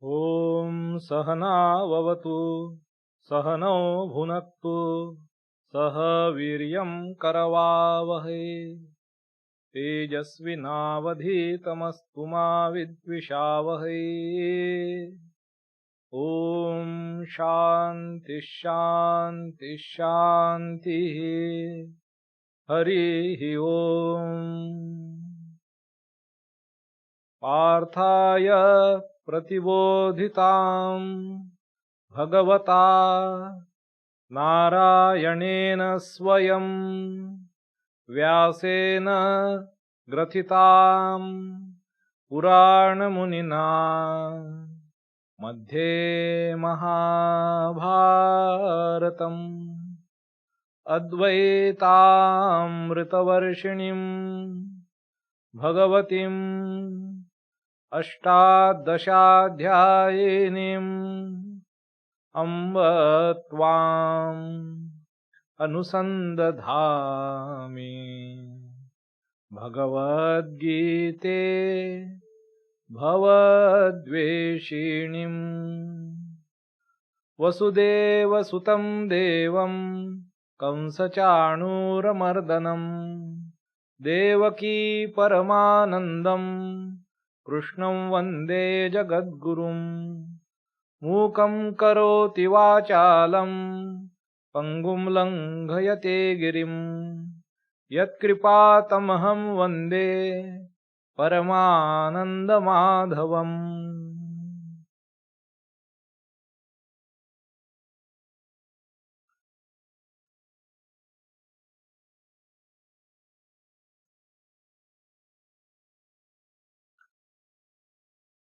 ॐ सहना भवतु सहनौ भुनक्तु सह वीर्यं करवावहै तेजस्विनावधीतमस्तु मा विद्विषावहै। ॐ शान्ति शान्ति शान्तिः। हरिः ॐ। पार्थाय प्रतिबोधितां भगवता नारायणेन स्वयं व्यासेन ग्रथितां पुराणमुनिना मध्ये महाभारतम् अद्वैतामृतवर्षिणीं भगवतीम् अष्टादशाध्यायिनीम् अम्ब त्वाम् अनुसन्दधामि। भगवद्गीते भवद्वेषिणीम् वसुदेवसुतं देवं कंसचाणूरमर्दनम् देवकी परमानन्दम् कृष्णं वन्दे जगद्गुरुम्। मूकं करोति वाचालं पङ्गुं लङ्घयते गिरिं यत्कृपातमहं वन्दे परमानन्दमाधवम्।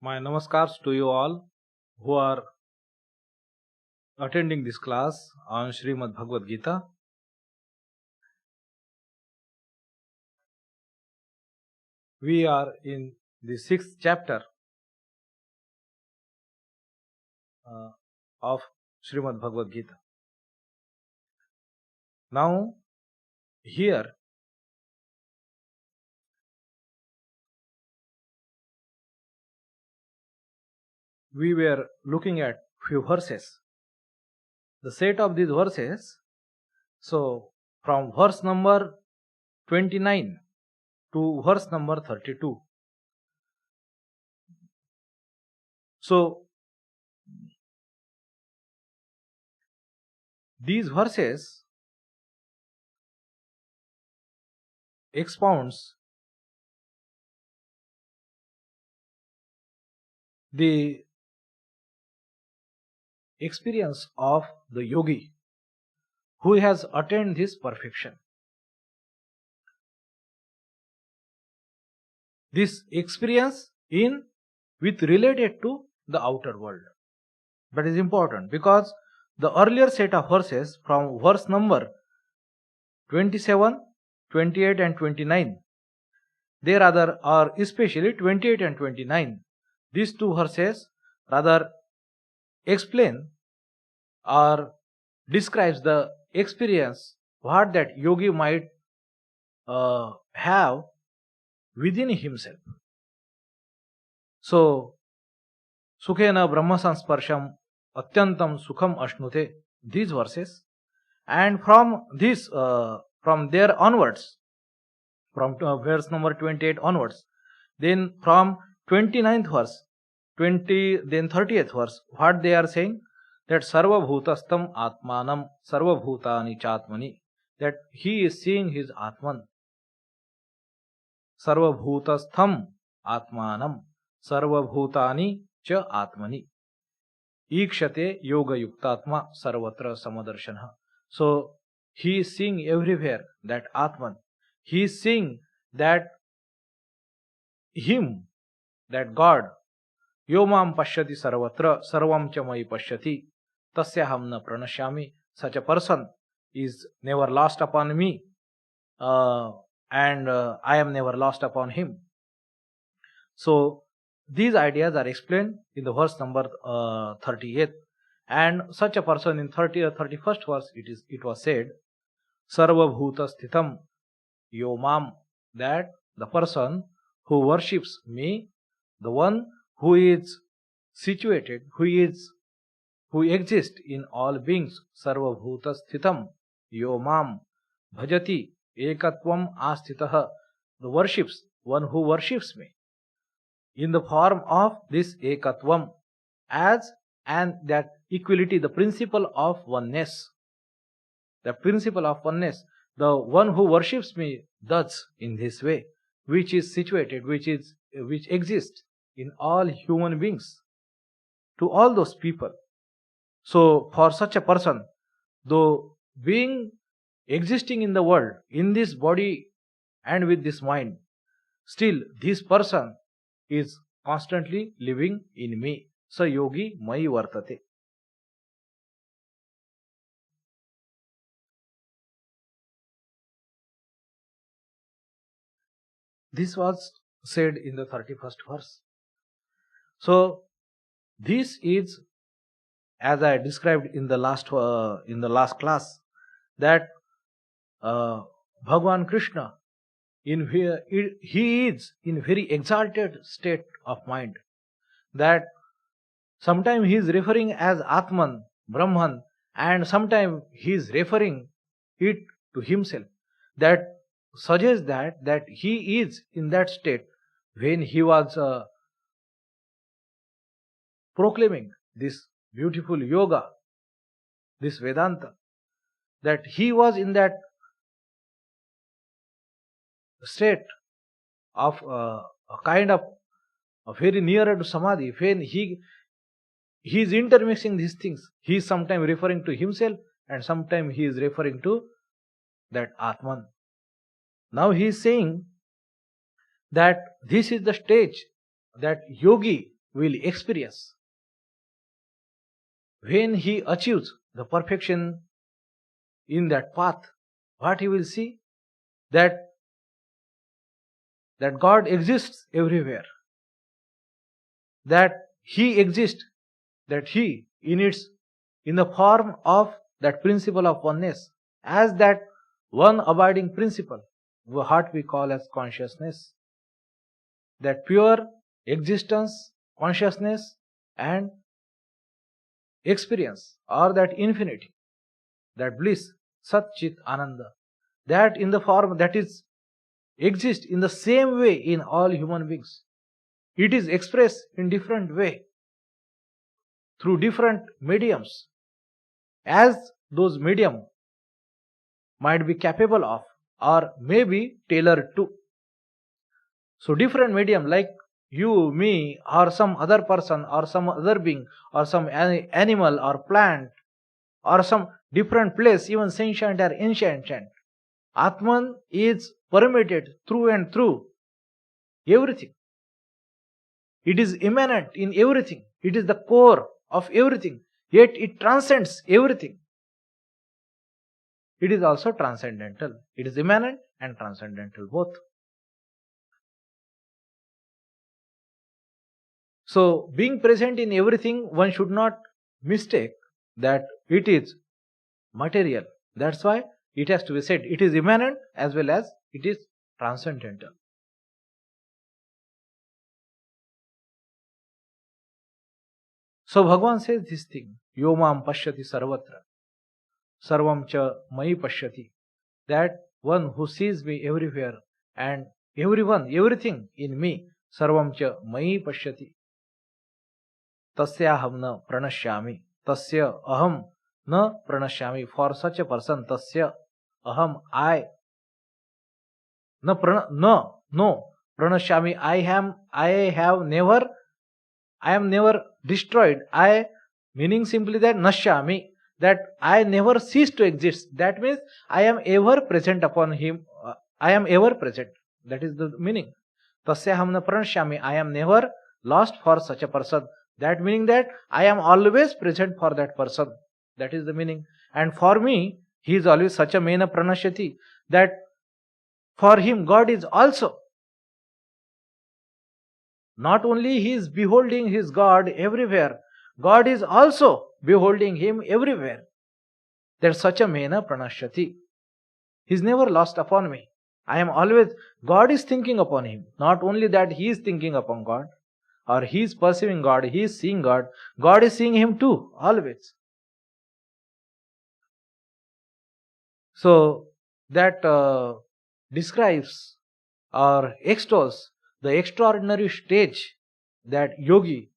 My namaskars to you all who are attending this class on Srimad Bhagavad Gita. We are in the 6th chapter of Srimad Bhagavad Gita. Now, here we were looking at few verses. The set of these verses, so from verse number 29 to verse number 32. So these verses expounds the experience of the yogi who has attained this perfection. This experience with related to the outer world. That is important because the earlier set of verses from verse number 27, 28 and 29, they rather are especially 28 and 29. These two verses rather explain or describes the experience what that yogi might have within himself. So, Sukhena Brahma Sansparsham Atyantam Sukham Ashnute, these verses, and from this, from there onwards, from verse number 28 onwards, then from 29th verse, 30th verse, what they are saying, that Sarva Bhutastam Atmanam Sarva Bhutani Chatmani, that he is seeing his Atman. Sarva Bhutastham Atmanam Sarva Bhutani Cha Atmani Ikshate Yoga Yuktatma Sarvatra Samadarshana. So he is seeing everywhere that Atman. He is seeing that him, that God. Yomam Pashyati Sarvatra Sarvam Chamai Pashyati Tasyaham na Pranashyami. Such a person is never lost upon me, and I am never lost upon him. So these ideas are explained in the verse number 38, and such a person in 30 or 31st verse it was said, Sarva Bhuta Sthitam Yomam, that the person who worships me, the one who is situated, who exists in all beings, sarva bhuta sthitam yo mam bhajati ekatvam astitah, the worships, one who worships me in the form of this ekatvam, as and that equality, the principle of oneness. The principle of oneness, the one who worships me thus in this way, which is situated, which exists in all human beings, to all those people. So for such a person, though being existing in the world, in this body and with this mind, still this person is constantly living in me. Sa yogi mai vartate. This was said in the 31st verse. So this is, as I described in the last class, that Bhagavan Krishna, he is in very exalted state of mind, that sometimes he is referring as Atman, Brahman, and sometimes he is referring it to himself. That suggests that he is in that state when he was proclaiming this beautiful yoga, this Vedanta, that he was in that state of a kind of very nearer to samadhi, when he is intermixing these things. He is sometimes referring to himself and sometimes he is referring to that Atman. Now he is saying that this is the stage that yogi will experience when he achieves the perfection in that path. What he will see? That God exists everywhere, that he exists, that he in the form of that principle of oneness, as that one abiding principle, what we call as consciousness, that pure existence, consciousness and experience, or that infinity, that bliss, Sat Chit Ananda, that in the form that is exists in the same way in all human beings. It is expressed in different way through different mediums, as those medium might be capable of or may be tailored to. So different medium, like you, me, or some other person, or some other being, or some animal or plant, or some different place, even sentient or ancient, Atman is permeated through and through everything. It is immanent in everything. It is the core of everything. Yet it transcends everything. It is also transcendental. It is immanent and transcendental both. So being present in everything, one should not mistake that it is material. That's why it has to be said it is immanent as well as it is transcendental. So Bhagavan says this thing, Yo mam pashyati sarvatra, sarvam cha mai pashyati, that one who sees me everywhere and everyone, everything in me, sarvam cha mai pashyati, tasya aham na pranashyami, tasya aham na pranashyami, for such a person, tasya aham, I, no pranashyami, I am never destroyed. I, meaning simply that nashyami, that I never cease to exist. That means I am ever present upon him. I am ever present. That is the meaning. Tasya hamna pranashyami, I am never lost for such a person. That meaning that I am always present for that person. That is the meaning. And for me, he is always such a mena pranashyati, that for him God is also. Not only he is beholding his God everywhere, God is also beholding him everywhere. There's such a mena pranashyati. He is never lost upon me. I am always, God is thinking upon him. Not only that he is thinking upon God, or he is perceiving God, he is seeing God, God is seeing him too, always. So that describes or extols the extraordinary stage that yogi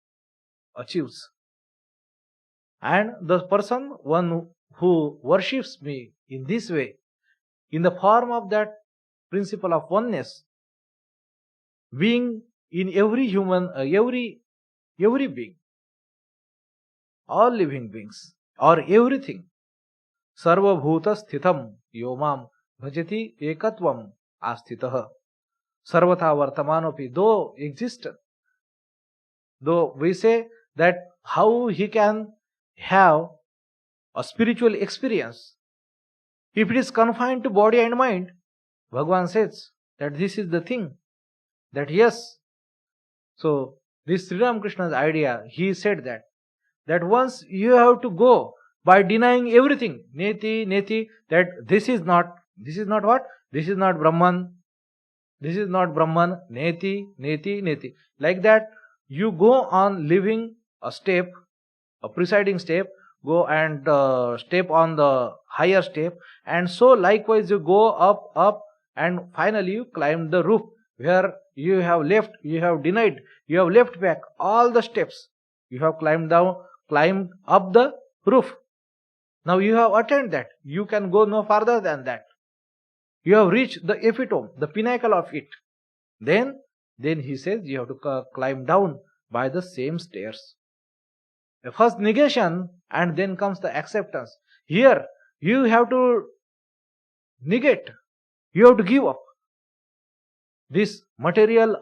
achieves. And the person, one who worships me in this way, in the form of that principle of oneness, being in every human, every being, all living beings, or everything, sarva bhuta sthitam yomam bhajati ekatvam astitah, sarvatha vartamanopi, though existent, though we say that how he can have a spiritual experience if it is confined to body and mind. Bhagavan says that this is the thing, that yes. So this Sri Ramakrishna's idea, he said that once you have to go by denying everything, neti, that this is not what? This is not Brahman, neti. Like that, you go on living a step, a preceding step, go and step on the higher step, and so likewise you go up, and finally you climb the roof where you have denied, you have left back all the steps, you have climbed up the roof. Now you have attained that, you can go no farther than that, you have reached the epitome, the pinnacle of it. Then he says you have to climb down by the same stairs. The first negation, and then comes the acceptance. Here you have to negate, you have to give up this material,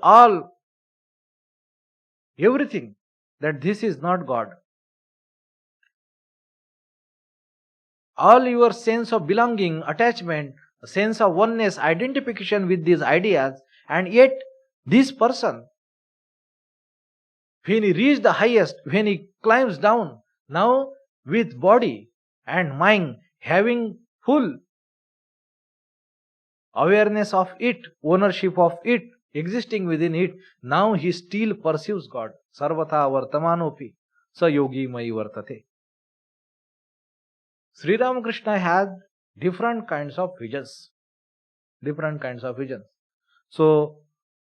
everything, that this is not God. All your sense of belonging, attachment, sense of oneness, identification with these ideas, and yet this person, when he reaches the highest, when he climbs down, now with body and mind having full awareness of it, ownership of it, existing within it, now he still perceives God. Sarvatha vartamanopi sa yogi mai vartate. Sri Ramakrishna had different kinds of visions. So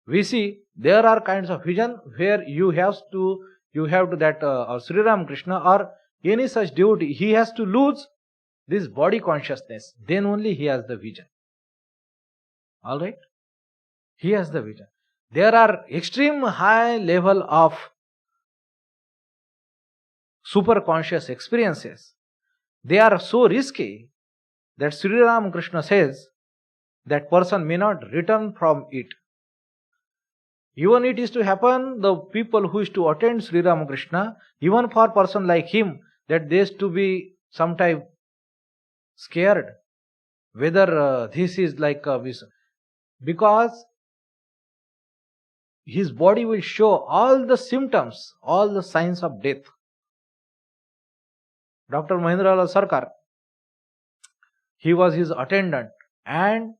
we see there are kinds of vision where you have to that Sri Ramakrishna or any such devotee, he has to lose this body consciousness, then only he has the vision. Alright? He has the vision. There are extreme high level of super conscious experiences. They are so risky that Sri Ramakrishna says that person may not return from it. Even it is to happen, the people who is to attend Sri Ramakrishna, even for person like him, that they is to be sometime scared whether this is like a vision, because his body will show all the symptoms, all the signs of death. Dr. Mahendralal Sarkar, he was his attendant, and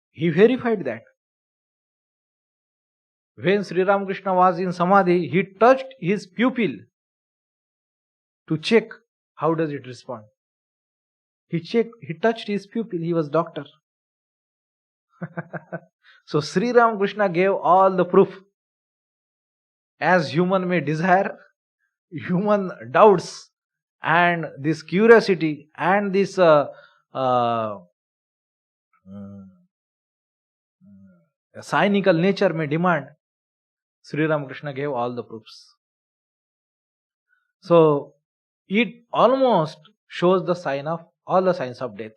he verified that. When Sri Ramakrishna was in Samadhi, he touched his pupil to check how does it respond. He touched his pupil, he was doctor. So Sri Ramakrishna gave all the proof. As human may desire, human doubts, and this curiosity, and this cynical nature may demand, Sri Ramakrishna gave all the proofs. So it almost shows the sign of all the signs of death.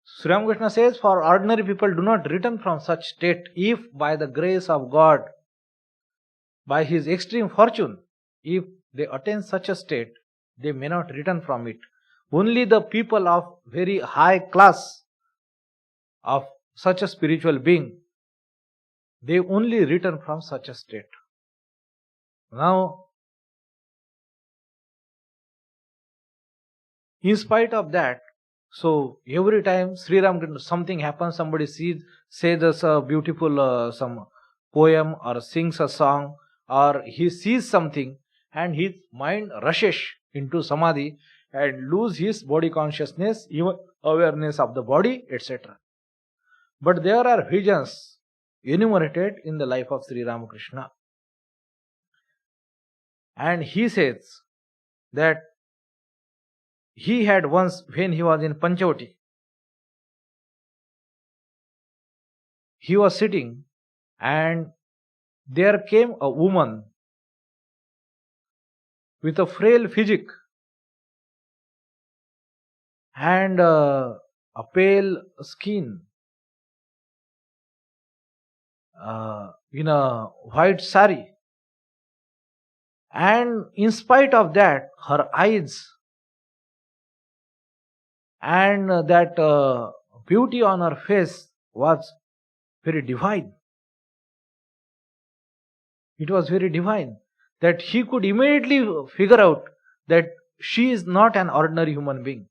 Sri Ramakrishna says, for ordinary people do not return from such state if by the grace of God, by his extreme fortune, if they attain such a state, they may not return from it. Only the people of very high class of such a spiritual being, they only return from such a state. Now, in spite of that, so every time Sri Ramakrishna, something happens, somebody says a beautiful some poem or sings a song or he sees something and his mind rushes into samadhi and lose his body consciousness, even awareness of the body, etc. But there are visions enumerated in the life of Sri Ramakrishna. And he says that he had once, when he was in Panchavati, he was sitting and there came a woman with a frail physique and a pale skin in a white sari. And in spite of that, her eyes and that beauty on her face was very divine. It was very divine that he could immediately figure out that she is not an ordinary human being.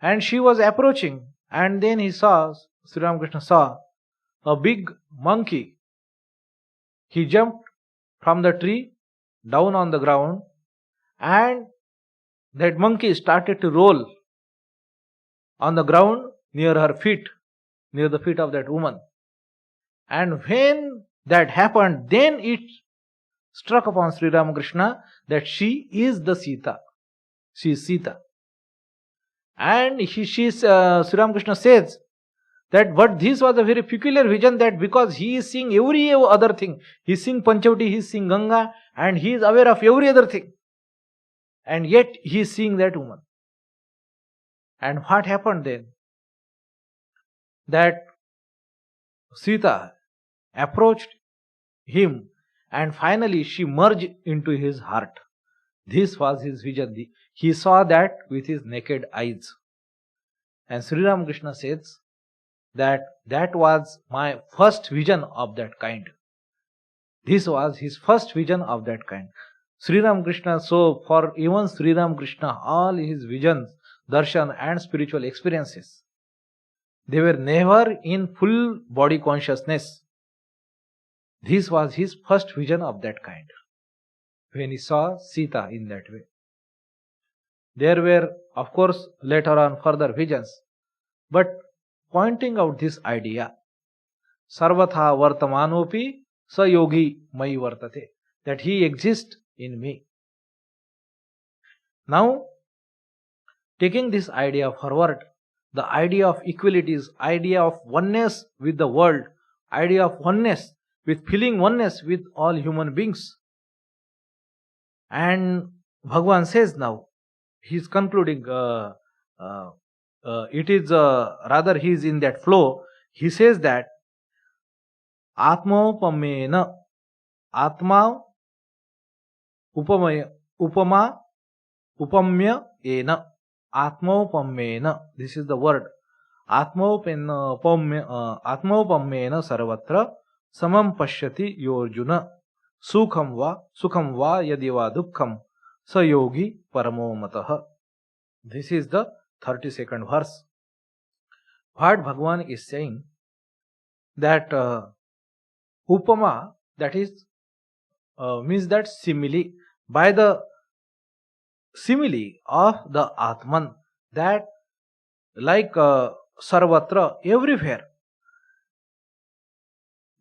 And she was approaching, and then Sri Ramakrishna saw a big monkey. He jumped from the tree down on the ground, and that monkey started to roll on the ground near her feet, near the feet of that woman. And when that happened, then it struck upon Sri Ramakrishna that she is the Sita. She is Sita. And Sri Ramakrishna says that but this was a very peculiar vision, that because he is seeing every other thing. He is seeing Panchavati, he is seeing Ganga, and he is aware of every other thing. And yet he is seeing that woman. And what happened then? That Sita approached him and finally she merged into his heart. This was his vision. He saw that with his naked eyes. And Sri Ramakrishna says that was my first vision of that kind. This was his first vision of that kind. Sri Ramakrishna, so for even Sri Ramakrishna, all his visions, darshan and spiritual experiences, they were never in full body consciousness. This was his first vision of that kind, when he saw Sita in that way. There were, of course, later on further visions, but pointing out this idea, sarvatha vartamanopi sa yogi mai vartate, that he exists in me. Now, taking this idea forward, the idea of equalities, idea of oneness with the world, idea of oneness with feeling oneness with all human beings. And Bhagavan says now, he is concluding, it is rather he is in that flow. He says that Atma upamya ena, Atmaupamena, this is the word. Atmaupamena sarvatra samam pashyati yorjuna sukham va yadi va dukkham sa yogi paramo matah. This is the 32nd verse. What Bhagavan is saying, that upama, that is means that simile, by the simile of the Atman, that like sarvatra, everywhere,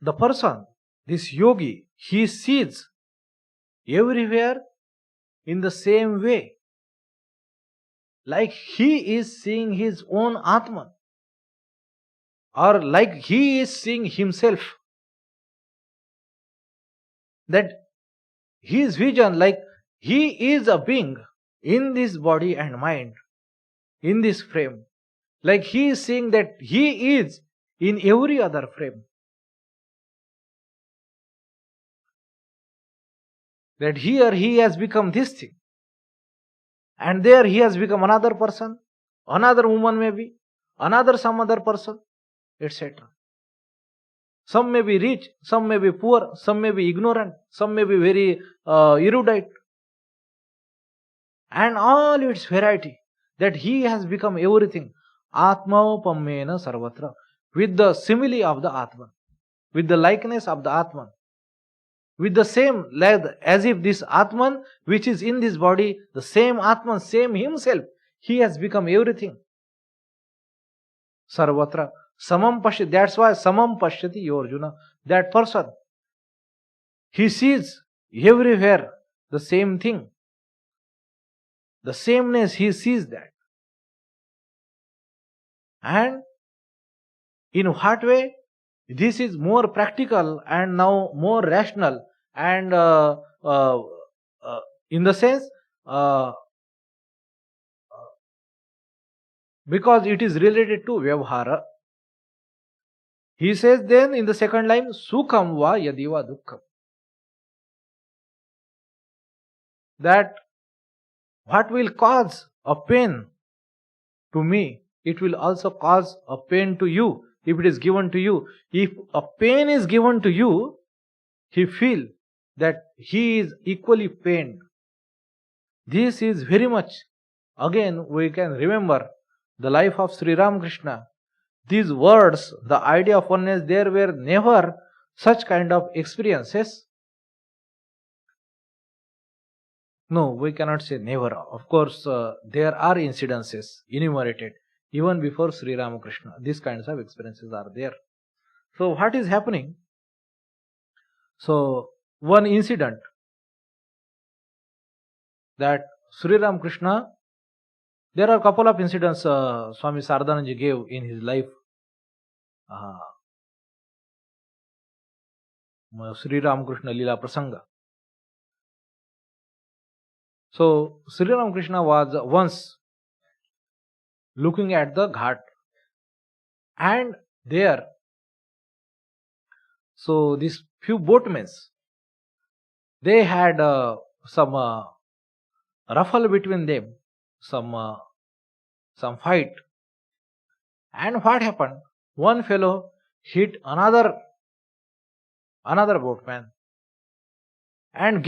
the person, this yogi, he sees everywhere in the same way, like he is seeing his own Atman, or like he is seeing himself, that his vision, like he is a being in this body and mind, in this frame, like he is seeing that he is in every other frame, that here he has become this thing, and there he has become another person, another woman maybe, another some other person, etc. Some may be rich, some may be poor, some may be ignorant, some may be very erudite, and all its variety, that he has become everything. Atmaupamena sarvatra, with the simile of the Atman, with the likeness of the Atman, with the same, as if this Atman which is in this body, the same Atman, same himself, he has become everything. Sarvatra. Samam pashyati. That's why Samam pashyati Arjuna. That person, he sees everywhere the same thing. The sameness, he sees that. And in what way? This is more practical and now more rational, and in the sense, because it is related to Vyavhara. He says then in the second line, Sukham va yadiva dukkham. That what will cause a pain to me, it will also cause a pain to you if it is given to you. If a pain is given to you, he feels that he is equally pained. This is very much, again we can remember the life of Sri Ramakrishna. These words, the idea of oneness, there were never such kind of experiences. No, we cannot say never. Of course, there are incidences enumerated even before Sri Ramakrishna. These kinds of experiences are there. So what is happening? So one incident that Sri Ramakrishna, there are a couple of incidents Swami Sardananji gave in his life. Sri Ramakrishna Leela Prasanga. So Sri Ramakrishna was once looking at the ghat, and there, so these few boatmen, they had some ruffle between them, some fight. And what happened? One fellow hit another boatman and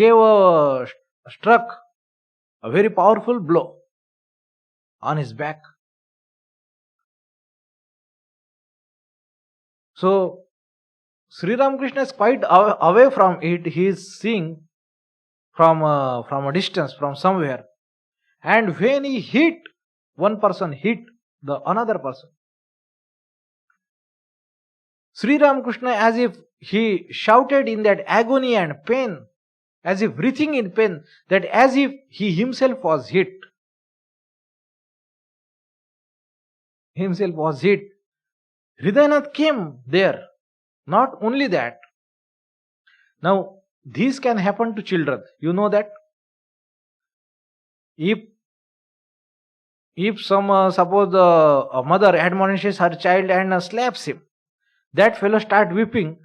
struck a very powerful blow on his back. So Sri Ramakrishna is quite away from it. He is seeing from a distance, from somewhere. And when he hit, one person hit the another person, Sri Ramakrishna, as if he shouted in that agony and pain, as if breathing in pain, that as if he himself was hit. Hridayanath came there. Not only that. Now, this can happen to children. You know that? If suppose a mother admonishes her child and slaps him, that fellow start weeping.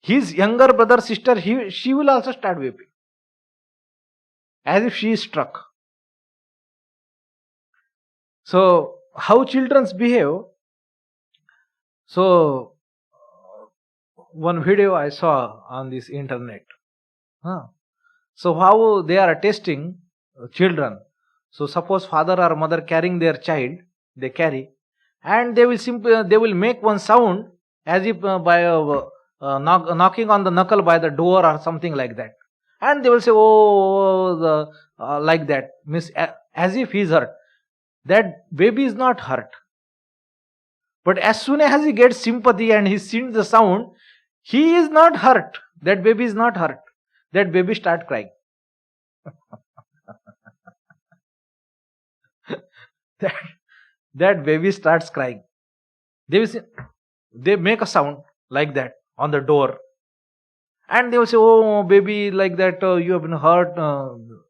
His younger brother, sister, she will also start weeping, as if she is struck. So, how children behave? So, one video I saw on this internet. So, how they are testing children. So, suppose father or mother carrying their child, they carry, and they will make one sound as if by knocking on the knuckle by the door or something like that, and they will say, "Oh," like that, as if he is hurt. That baby is not hurt, but as soon as he gets sympathy and he sees the sound, he is not hurt. That baby is not hurt. That baby starts crying. that baby starts crying. They make a sound like that on the door, and they will say, "Oh, baby, like that, you have been hurt."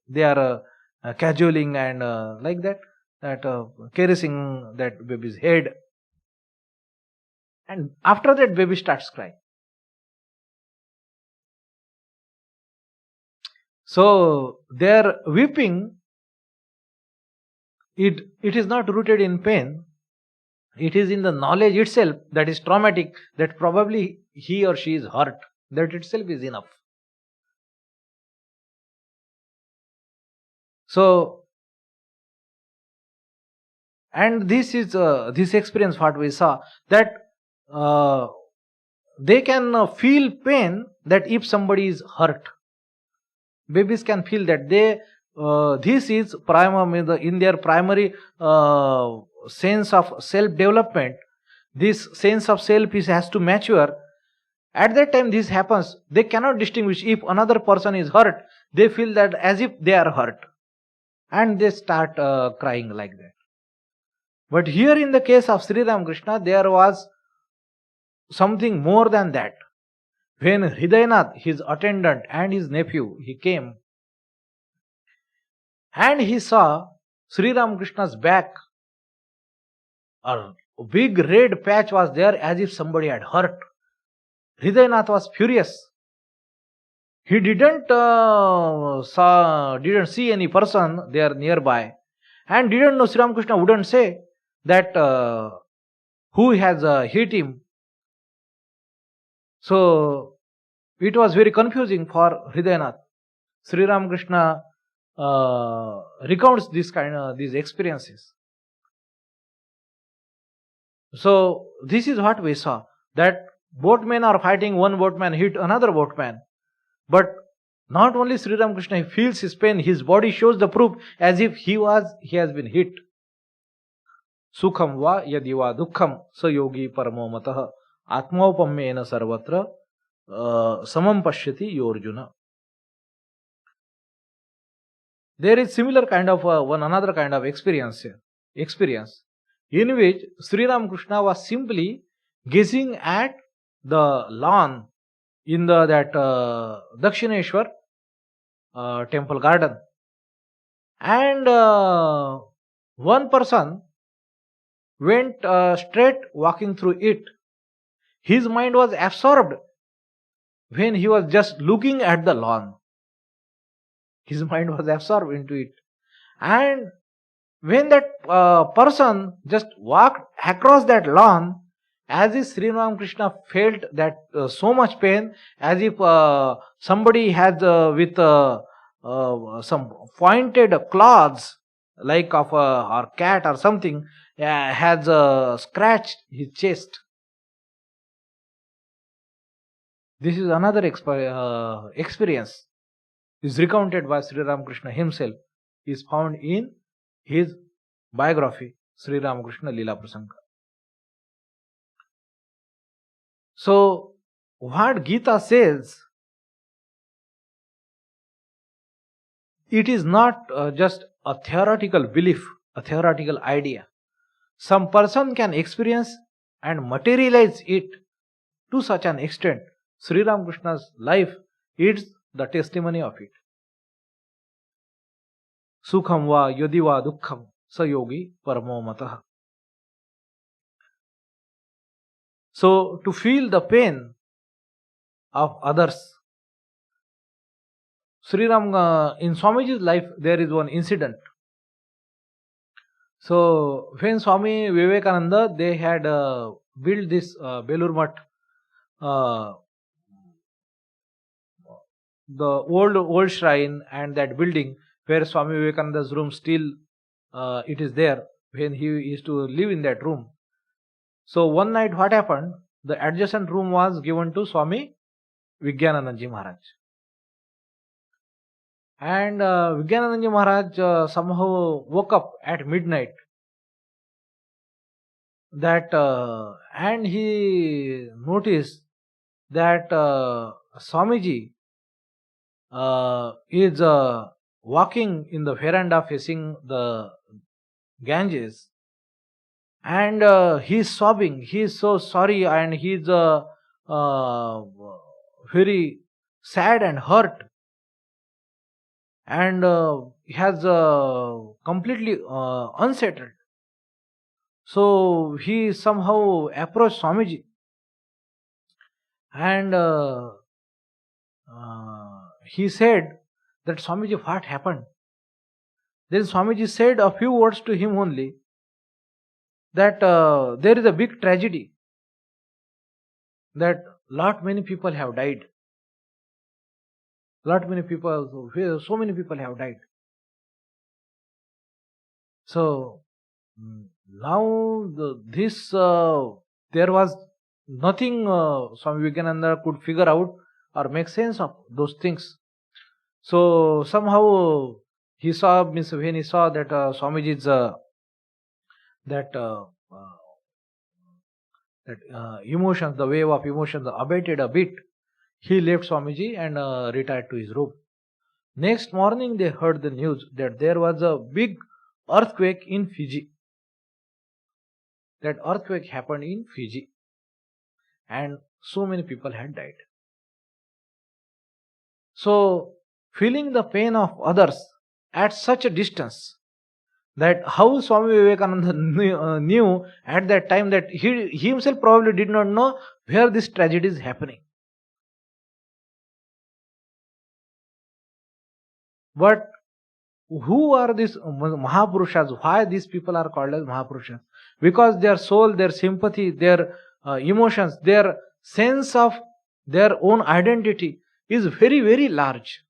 They are cajoling and like that, caressing that baby's head. And after that, baby starts crying. So their weeping, it is not rooted in pain. It is in the knowledge itself that is traumatic, that probably he or she is hurt. That itself is enough. So, and this is this experience what we saw, that they can feel pain that if somebody is hurt. Babies can feel that this is in their primary sense of self development. This sense of self has to mature. At that time this happens, they cannot distinguish. If another person is hurt, they feel that as if they are hurt, and they start crying like that. But here in the case of Sri Ramakrishna, there was something more than that. When Hridayanath, his attendant, and his nephew, he came and he saw Sri Ramakrishna's back, a big red patch was there as if somebody had hurt. Hridayanath was furious. He didn't see any person there nearby, and didn't know. Sri Ramakrishna wouldn't say that who has hit him. So it was very confusing for Hridayanath. Sri Ramakrishna recounts these experiences. So this is what we saw, that boatmen are fighting. One boatman hit another boatman, but not only Sri Ramakrishna, he feels his pain. His body shows the proof as if he has been hit. Sukham va yadi va dukkham sa yogi paramo matah atmaupamena sarvatra samam pashyati Arjuna. There is similar kind of another kind of experience in which Sri Ramakrishna was simply gazing at the lawn in that Dakshineshwar temple garden, and one person went straight walking through it. His mind was absorbed when he was just looking at the lawn. His mind was absorbed into it, and when that person just walked across that lawn, as if Sri Ramakrishna felt that so much pain, as if somebody has with some pointed claws, like of or cat or something, has scratched his chest. This is another experience, is recounted by Sri Ramakrishna himself, is found in his biography, Sri Ramakrishna Leela Prasanga. So what Gita says, it is not just a theoretical belief, a theoretical idea. Some person can experience and materialize it to such an extent. Sri Ramakrishna's life is the testimony of it. Sukham va yadi va dukkham sa yogi paramo matah. So to feel the pain of others, Sri Ram, in Swamiji's life there is one incident. So when Swami Vivekananda, they had built this Belur Math, the old shrine, and that building where Swami Vivekananda's room still it is there, when he used to live in that room. So one night what happened, the adjacent room was given to Swami Vijnanandaji Maharaj, and Vijnanandaji Maharaj somehow woke up at midnight, that and he noticed that Swamiji is walking in the veranda facing the Ganges, and he is sobbing. He is so sorry, and he is very sad and hurt, and he has completely unsettled. So he somehow approached Swamiji, and he said that, Swamiji, what happened? Then Swamiji said a few words to him only, that there is a big tragedy, that many people have died. So many people have died. So now there was nothing Swami Vivekananda could figure out or make sense of those things. So somehow he saw, means when he saw that Swamiji's that emotions, the wave of emotions abated a bit, he left Swamiji and retired to his room. Next morning they heard the news that there was a big earthquake in Fiji. That earthquake happened in Fiji and so many people had died. So feeling the pain of others at such a distance, that how Swami Vivekananda knew at that time, that he himself probably did not know where this tragedy is happening. But who are these Mahapurushas? Why these people are called as Mahapurushas? Because their soul, their sympathy, their emotions, their sense of their own identity is very, very large.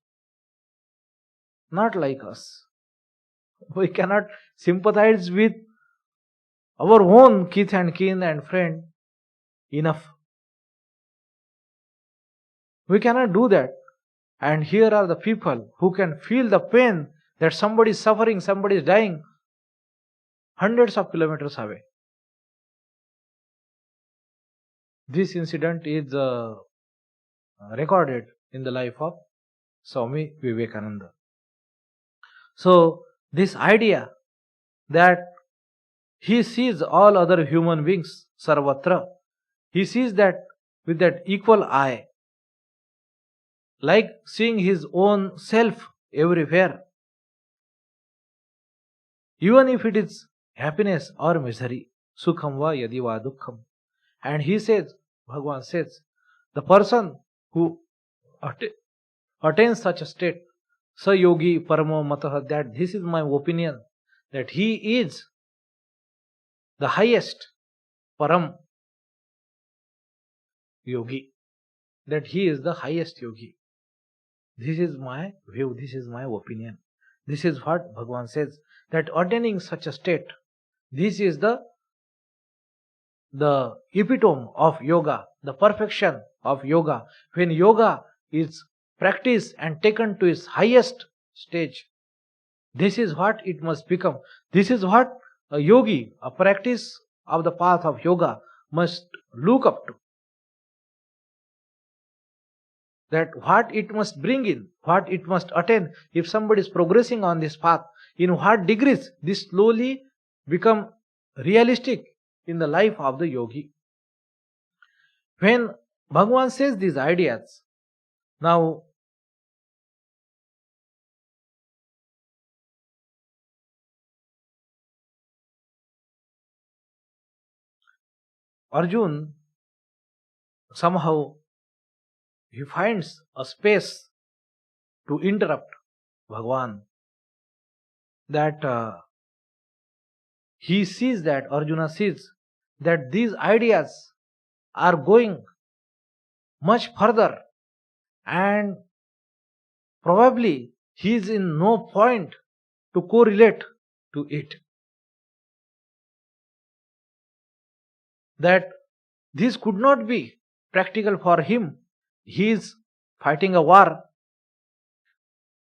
Not like us. We cannot sympathize with our own kith and kin and friend enough. We cannot do that. And here are the people who can feel the pain that somebody is suffering, somebody is dying hundreds of kilometers away. This incident is recorded in the life of Swami Vivekananda. So this idea that he sees all other human beings sarvatra, he sees that with that equal eye, like seeing his own self everywhere, even if it is happiness or misery, sukham va yadi va dukkham. And he says, Bhagavan says, the person who attains such a state, sa yogi paramo matah, that this is my opinion, that he is the highest param yogi, that he is the highest yogi. This is my view, this is my opinion. This is what Bhagavan says, that attaining such a state, this is the epitome of yoga, the perfection of yoga. When yoga is practiced and taken to its highest stage, this is what it must become. This is what a yogi, a practice of the path of yoga, must look up to. That what it must bring in, what it must attain. If somebody is progressing on this path, in what degrees this slowly become realistic in the life of the yogi. When Bhagavan says these ideas, now Arjuna somehow he finds a space to interrupt Bhagavan. That he sees, that Arjuna sees, that these ideas are going much further, and probably he is in no point to correlate to it. That this could not be practical for him. He is fighting a war,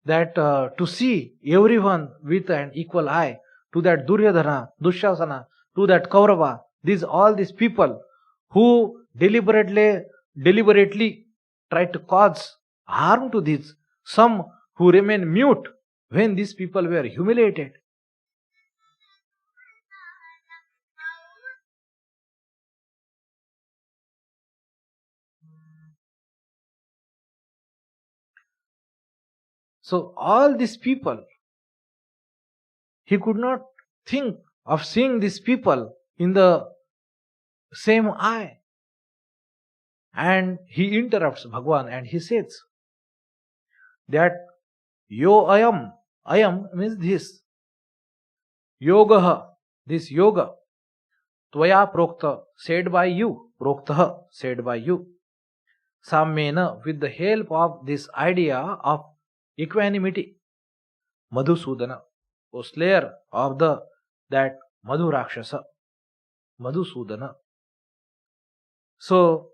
that to see everyone with an equal eye, to that Duryodhana, Dushasana, to that Kaurava, all these people who deliberately try to cause harm to these, some who remain mute when these people were humiliated. So all these people, he could not think of seeing these people in the same eye. And he interrupts Bhagavan and he says that yo ayam means this, yoga, this yoga, tvaya prokta, said by you, proktah, said by you, sammena, with the help of this idea of equanimity, Madhusudana, O slayer of that Madhu Rakshasa, Madhusudana. So,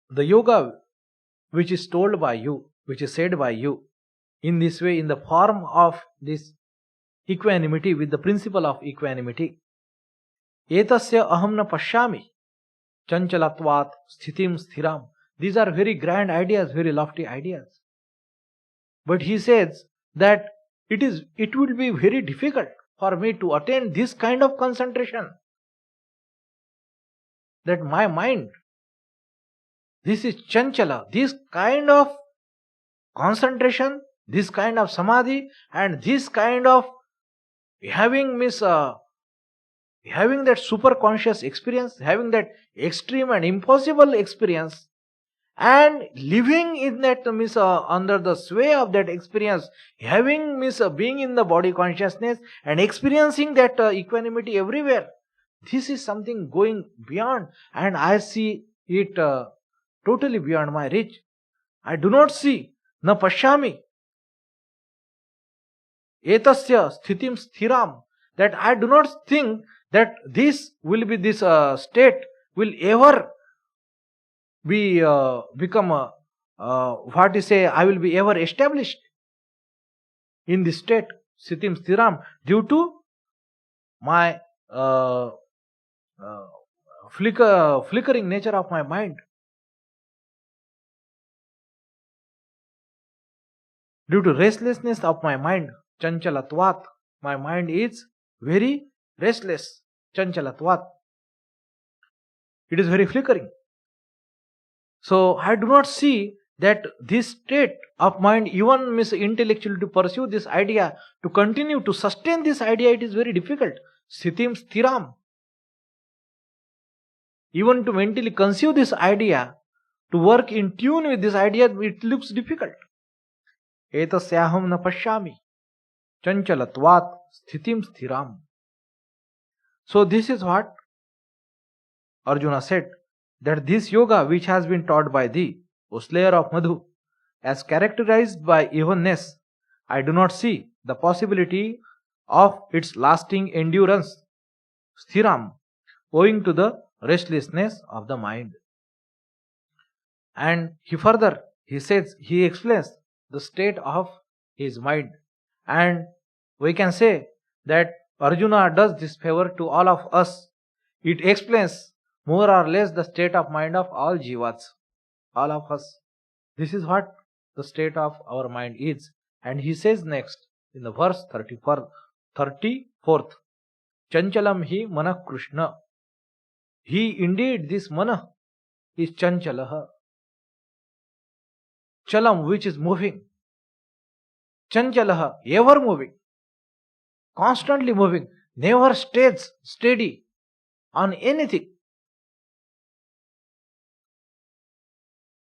the yoga which is told by you, which is said by you, in this way, in the form of this equanimity, with the principle of equanimity, etasya aham na pashyami chanchalatvat sthitim sthiram. These are very grand ideas, very lofty ideas. But he says that it will be very difficult for me to attain this kind of concentration. That my mind, this is chanchala, this kind of concentration, this kind of samadhi, and this kind of having that super conscious experience, having that extreme and impossible experience, and living in that under the sway of that experience, having being in the body consciousness and experiencing that equanimity everywhere. This is something going beyond, and I see it totally beyond my reach. I do not see, na pashyami etasya sthitim sthiram, that I do not think that this state will ever be become what you say, I will be ever established in this state, sthitim sthiram, due to my flickering nature of my mind, due to restlessness of my mind, chanchalatvat. My mind is very restless, chanchalatvat. It is very flickering. So I do not see that this state of mind, even intellectually to pursue this idea, to continue to sustain this idea, it is very difficult. Sthitim sthiram. Even to mentally conceive this idea, to work in tune with this idea, it looks difficult. Etasyaham na pashyami chanchalatvat sthitim sthiram. So this is what Arjuna said, that this yoga which has been taught by thee, O slayer of Madhu, as characterized by evenness, I do not see the possibility of its lasting endurance, sthiram, owing to the restlessness of the mind. And he explains the state of his mind, and we can say that Arjuna does this favor to all of us. It explains more or less the state of mind of all jivas, all of us. This is what the state of our mind is. And he says next in the verse 34th, Chanchalam hi manah Krishna. He indeed, this manah is chanchalaha. Chalam, which is moving. Chanchalaha, ever moving. Constantly moving. Never stays steady on anything.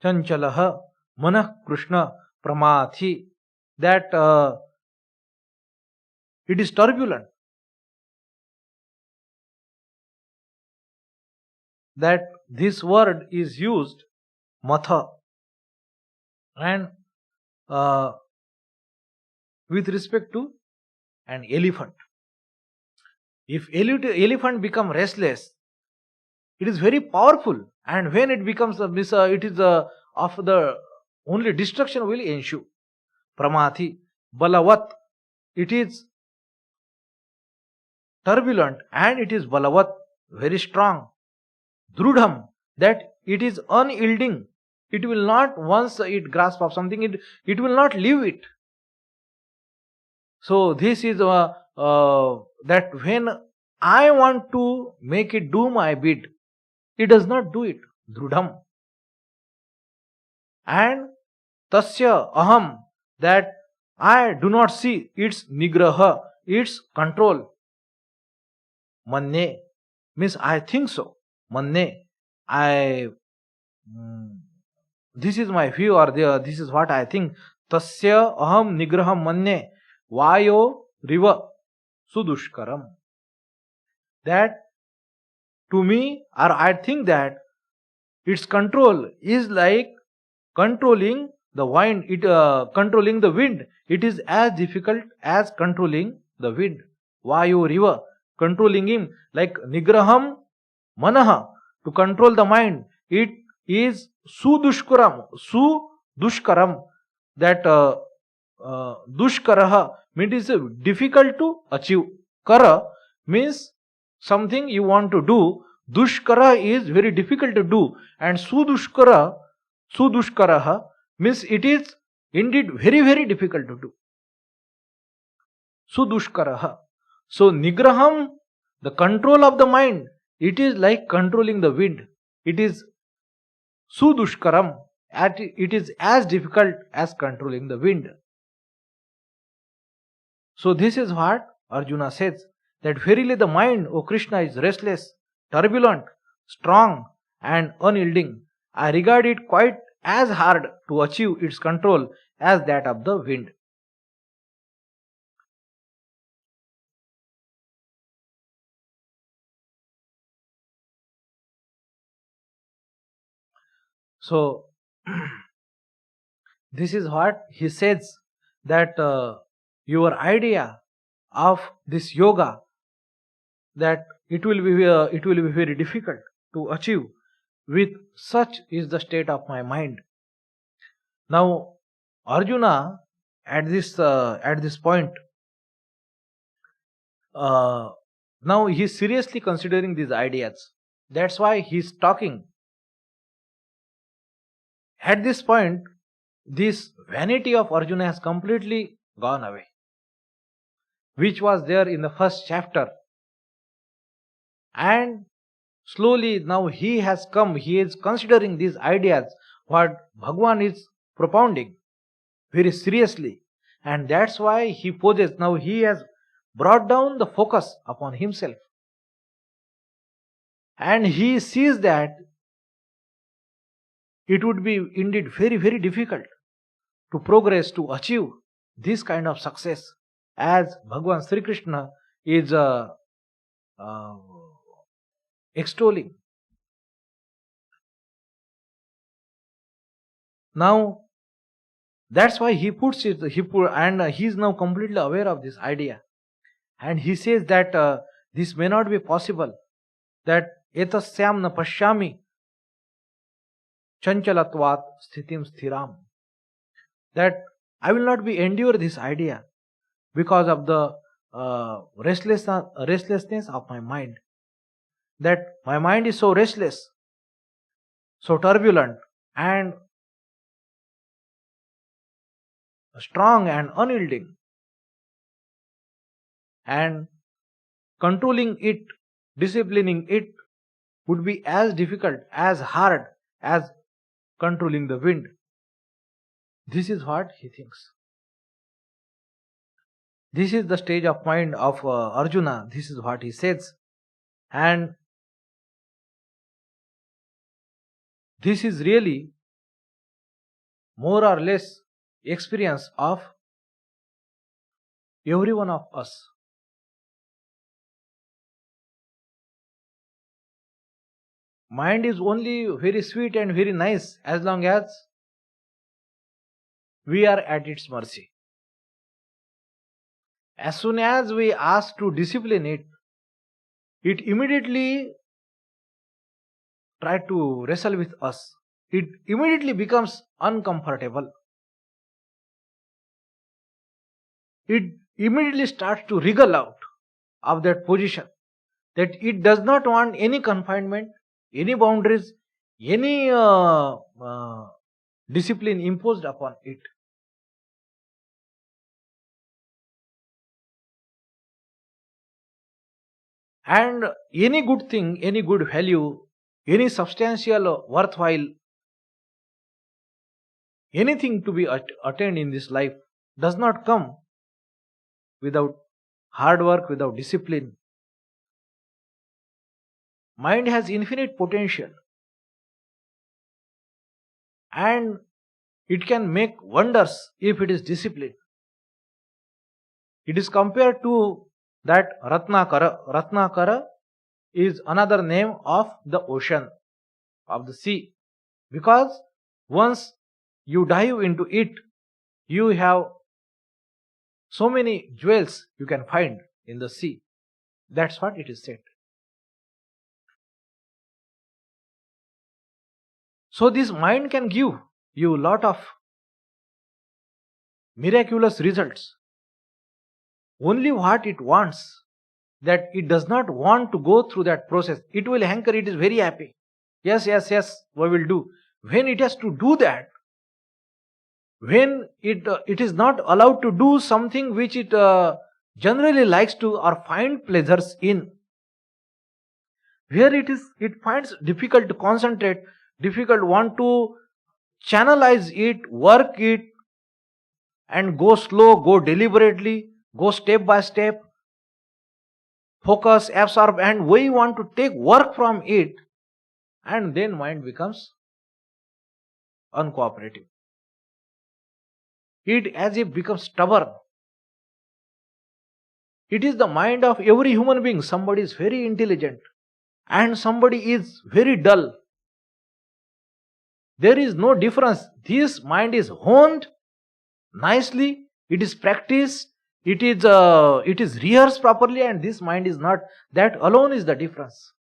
Chanchalaha manah Krishna pramathi. That it is turbulent. That this word is used, matha, and with respect to an elephant. If elephant become restless, it is very powerful, and when it becomes of the only destruction will ensue. Pramathi, balavat, it is turbulent and it is balavat, very strong. Drudham, that it is unyielding. It will not, once it grasp of something, it will not leave it. So this is that when I want to make it do my bid, it does not do it. Drudham. And tasya aham, that I do not see its nigraha, its control. Manne, means I think so. Manne, this is my view, or this is what I think. Tasya aham nigraham manne vayo riva sudushkaram. That to me, or I think that its control is like controlling the wind, controlling the wind. It is as difficult as controlling the wind. Vayu riva, controlling him, like nigraham Manaha, to control the mind, it is sudushkaram. Sudushkaram, that dushkaraha means it is difficult to achieve. Kara means something you want to do. Dushkara is very difficult to do, and sudushkaraha means it is indeed very, very difficult to do. Sudushkaraha. So nigraham, the control of the mind, it is like controlling the wind. It is sudushkaram, it is as difficult as controlling the wind. So this is what Arjuna says, that verily the mind, O Krishna, is restless, turbulent, strong and unyielding. I regard it quite as hard to achieve its control as that of the wind. So this is what he says, that your idea of this yoga, that it will be very difficult to achieve with such is the state of my mind. Now Arjuna at this point, now he is seriously considering these ideas. That's why he is talking. At this point, this vanity of Arjuna has completely gone away, which was there in the first chapter. And slowly now he is considering these ideas, what Bhagwan is propounding very seriously. And that's why he poses, now he has brought down the focus upon himself. And he sees that it would be indeed very, very difficult to progress, to achieve this kind of success, as Bhagwan Sri Krishna is extolling. Now that's why he puts it, and he is now completely aware of this idea, and he says that this may not be possible, that etasyam na pashyami chanchalatvat sthitim sthiram, that I will not be endure this idea because of the restlessness of my mind, that my mind is so restless, so turbulent and strong and unyielding, and controlling it, disciplining it would be as difficult, as hard as controlling the wind. This is what he thinks. This is the stage of mind of Arjuna. This is what he says. And this is really more or less experience of every one of us. Mind is only very sweet and very nice as long as we are at its mercy. As soon as we ask to discipline it, it immediately tries to wrestle with us. It immediately becomes uncomfortable. It immediately starts to wriggle out of that position, that it does not want any confinement, any boundaries, any discipline imposed upon it. And any good thing, any good value, any substantial, worthwhile, anything to be attained in this life does not come without hard work, without discipline. Mind has infinite potential, and it can make wonders if it is disciplined. It is compared to that Ratnakara. Ratnakara is another name of the ocean, of the sea, because once you dive into it, you have so many jewels you can find in the sea. That's what it is said. So this mind can give you a lot of miraculous results. Only what it wants, that it does not want to go through that process. It will hanker, it is very happy. Yes, yes, yes, we will do. When it has to do that, when it is not allowed to do something which it generally likes to or find pleasures in, where it finds difficult to concentrate, difficult want to channelize it, work it, and go slow, go deliberately, go step by step, focus, absorb, and we want to take work from it, and then mind becomes uncooperative. It as if becomes stubborn. It is the mind of every human being. Somebody is very intelligent and somebody is very dull. There is no difference. This mind is honed nicely, it is practiced, it is rehearsed properly, and this mind is not. That alone is the difference.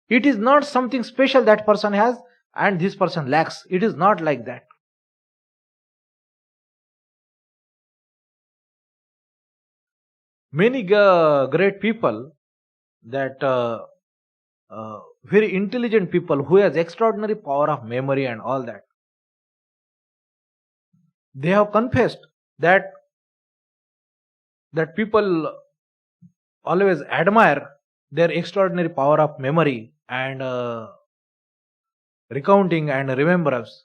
It is not something special that person has and this person lacks. It is not like that. Many great people, that very intelligent people who has extraordinary power of memory and all that, they have confessed that people always admire their extraordinary power of memory and recounting and remembrance.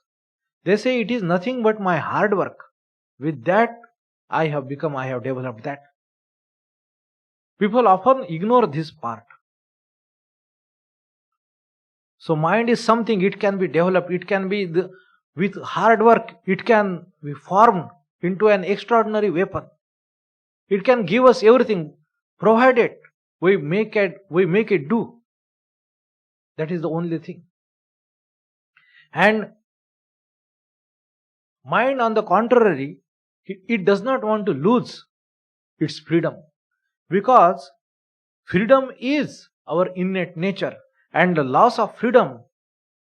They say it is nothing but my hard work. With that I have developed that. People often ignore this part. So mind is something, it can be developed, it can be with hard work, it can be formed into an extraordinary weapon. It can give us everything, provided we make it do. That is the only thing. And mind, on the contrary, it does not want to lose its freedom, because freedom is our innate nature, and the loss of freedom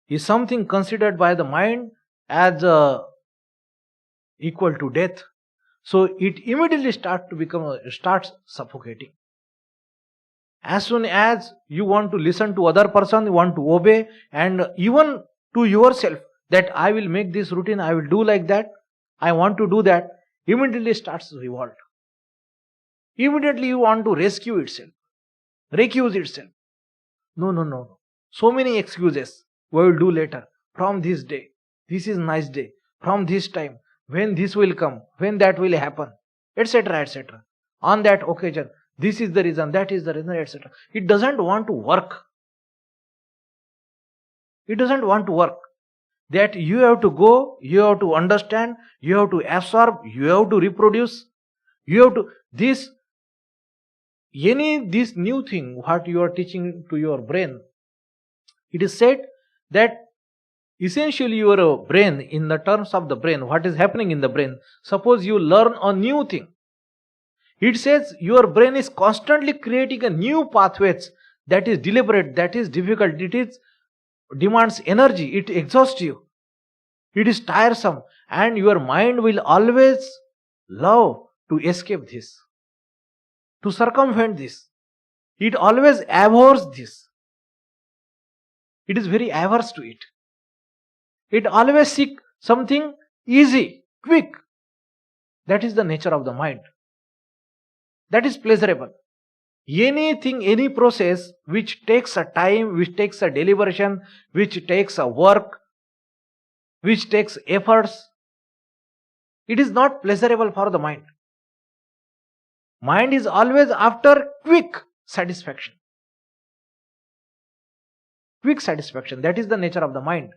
is something considered by the mind as equal to death. So it immediately starts suffocating. As soon as you want to listen to other person, you want to obey, and even to yourself, that I will make this routine, I will do like that, I want to do that, immediately starts revolt. Immediately you want to rescue itself, recuse itself. No. So many excuses. We will do later. From this day. This is nice day. From this time. When this will come. When that will happen. Etc. etc. On that occasion. This is the reason. That is the reason. Etc. It doesn't want to work. It doesn't want to work. That you have to go. You have to understand. You have to absorb. You have to reproduce. You have to. This new thing what you are teaching to your brain, it is said that essentially your brain, in the terms of the brain, what is happening in the brain, suppose you learn a new thing, it says your brain is constantly creating a new pathways, that is deliberate, that is difficult, demands energy, it exhausts you, it is tiresome, and your mind will always love to escape this, to circumvent this. It always abhors this. It is very averse to it. It always seeks something easy, quick. That is the nature of the mind. That is pleasurable. Anything, any process which takes a time, which takes a deliberation, which takes a work, which takes efforts, it is not pleasurable for the mind. Mind is always after quick satisfaction. Quick satisfaction, that is the nature of the mind.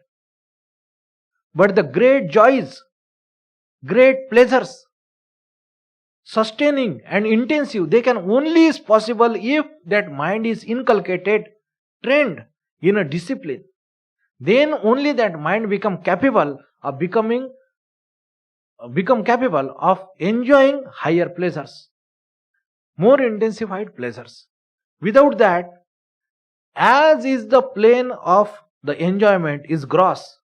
But the great joys, great pleasures, sustaining and intensive, they can only is possible if that mind is inculcated, trained in a discipline. Then only that mind become capable of enjoying higher pleasures, more intensified pleasures. Without that, as is the plane of the enjoyment is gross,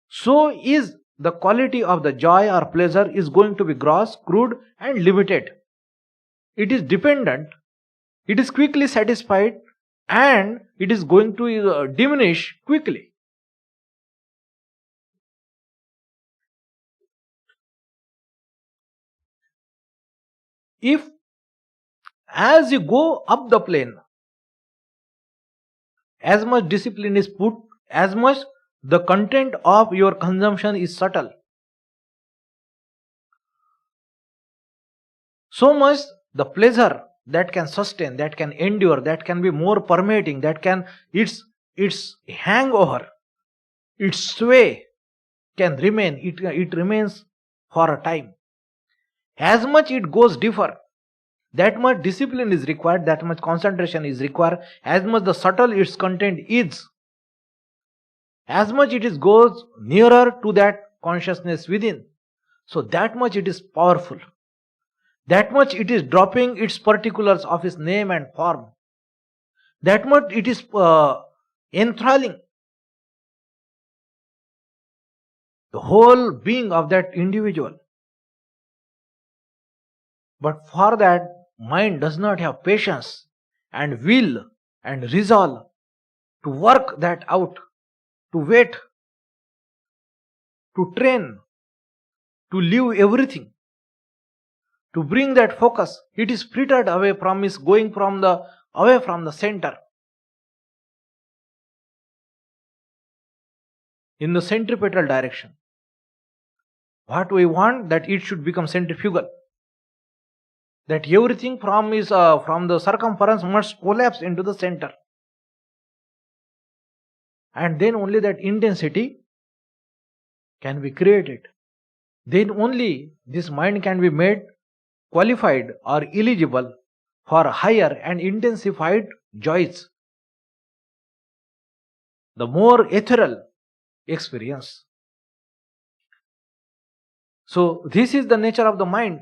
so is the quality of the joy or pleasure is going to be gross, crude and limited. It is dependent, it is quickly satisfied, and it is going to diminish quickly. If as you go up the plane, as much discipline is put, as much the content of your consumption is subtle, so much the pleasure that can sustain, that can endure, that can be more permeating, that can its hangover, its sway can remain, it remains for a time. As much it goes deeper, that much discipline is required, that much concentration is required, as much the subtle its content is, as much it is goes nearer to that consciousness within, so that much it is powerful, that much it is dropping its particulars of its name and form, that much it is enthralling the whole being of that individual. But for that, mind does not have patience and will and resolve to work that out, to wait, to train, to leave everything, to bring that focus. It is frittered away from, is going from the away from the center, in the centripetal direction. What we want, that it should become centrifugal, that everything from the circumference must collapse into the center, and then only that intensity can be created. Then only this mind can be made qualified or eligible for higher and intensified joys, the more ethereal experience. So this is the nature of the mind.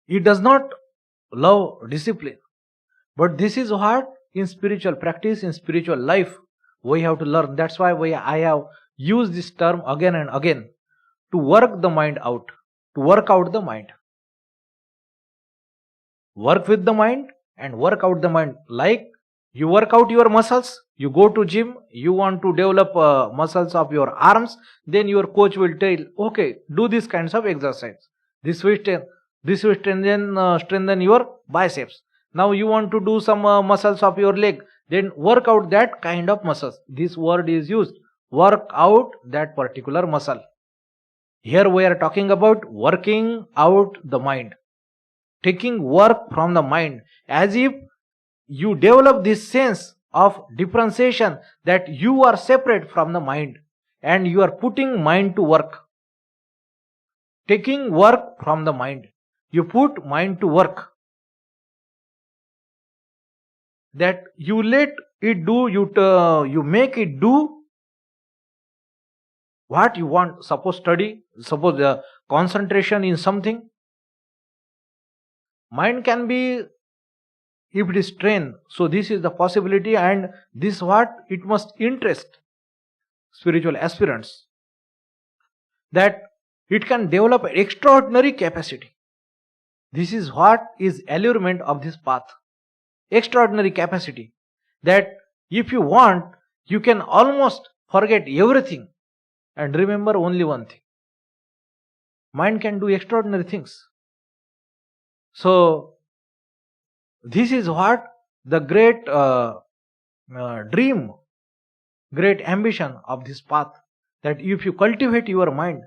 It does not love discipline, but this is what in spiritual practice, in spiritual life, we have to learn. That's why I have used this term again and again, to work the mind out, to work out the mind. Work with the mind and work out the mind. Like you work out your muscles, you go to gym, you want to develop muscles of your arms, then your coach will tell, okay, do these kinds of exercise. This will strengthen your biceps. Now you want to do some muscles of your leg, then work out that kind of muscles. This word is used, work out that particular muscle. Here we are talking about working out the mind, taking work from the mind, as if you develop this sense of differentiation, that you are separate from the mind and you are putting mind to work, taking work from the mind. You put mind to work, that you let it do, you make it do what you want. Suppose study, suppose concentration in something, mind can be, if it is trained, so this is the possibility, and this what it must interest spiritual aspirants, that it can develop an extraordinary capacity. This is what is allurement of this path, extraordinary capacity, that if you want, you can almost forget everything and remember only one thing. Mind can do extraordinary things. So this is what the great dream, great ambition of this path, that if you cultivate your mind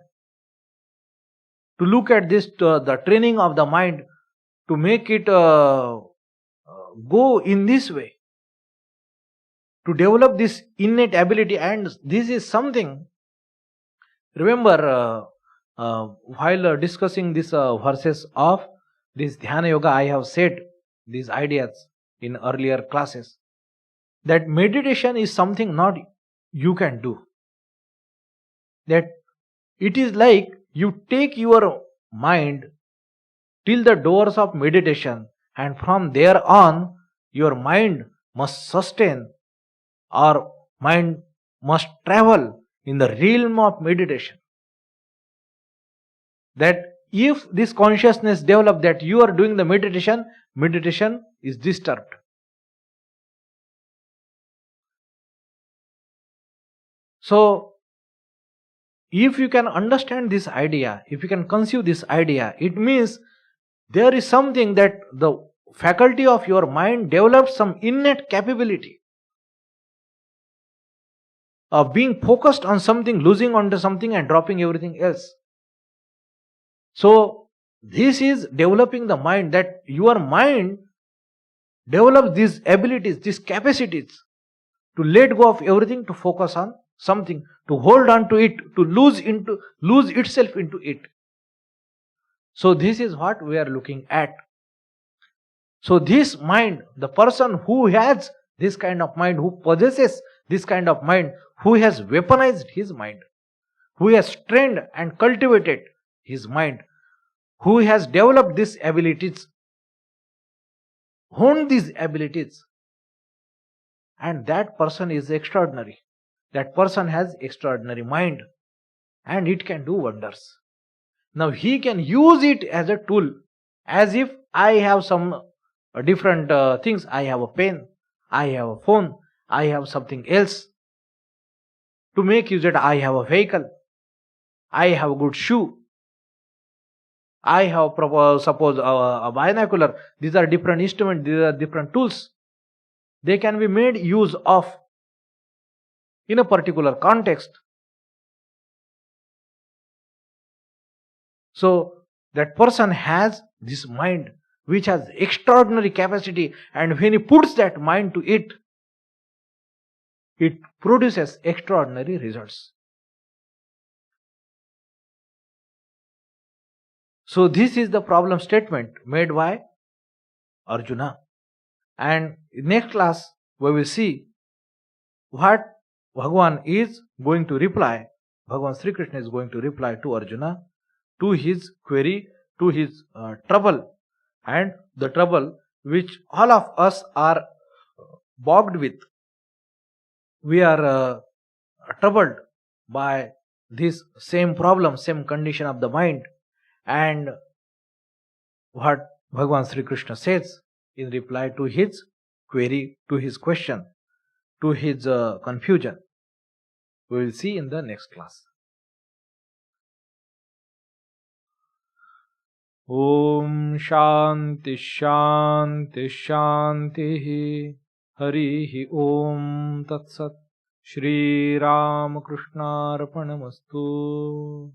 to look at this, the training of the mind, to make it go in this way, to develop this innate ability. And this is something, remember while discussing this verses of this Dhyana Yoga, I have said these ideas in earlier classes, that meditation is something not you can do, that it is like you take your mind till the doors of meditation, and from there on your mind must sustain, or mind must travel in the realm of meditation. That if this consciousness develop that you are doing the meditation, meditation is disturbed. So if you can understand this idea, if you can conceive this idea, it means there is something that the faculty of your mind develops some innate capability of being focused on something, losing onto something and dropping everything else. So this is developing the mind, that your mind develops these abilities, these capacities to let go of everything, to focus on something, to hold on to it, to lose itself into it. So this is what we are looking at. So this mind, the person who has this kind of mind, who possesses this kind of mind, who has weaponized his mind, who has trained and cultivated his mind, who has developed these abilities, honed these abilities, and that person is extraordinary. That person has extraordinary mind and it can do wonders. Now he can use it as a tool, as if I have some different things. I have a pen, I have a phone, I have something else. To make use of it, I have a vehicle, I have a good shoe, I have suppose a binocular. These are different instruments, these are different tools. They can be made use of in a particular context. So that person has this mind which has extraordinary capacity, and when he puts that mind to it, it produces extraordinary results. So this is the problem statement made by Arjuna. And in next class we will see what Bhagavan is going to reply. Bhagavan Sri Krishna is going to reply to Arjuna, to his query, to his trouble, and the trouble which all of us are bogged with. We are troubled by this same problem, same condition of the mind. And what Bhagavan Sri Krishna says in reply to his query, to his question, to his confusion, we will see in the next class. Om Shanti Shanti Shanti Harihi Om Tat Sat. Sri Ramakrishna Arpanamastu.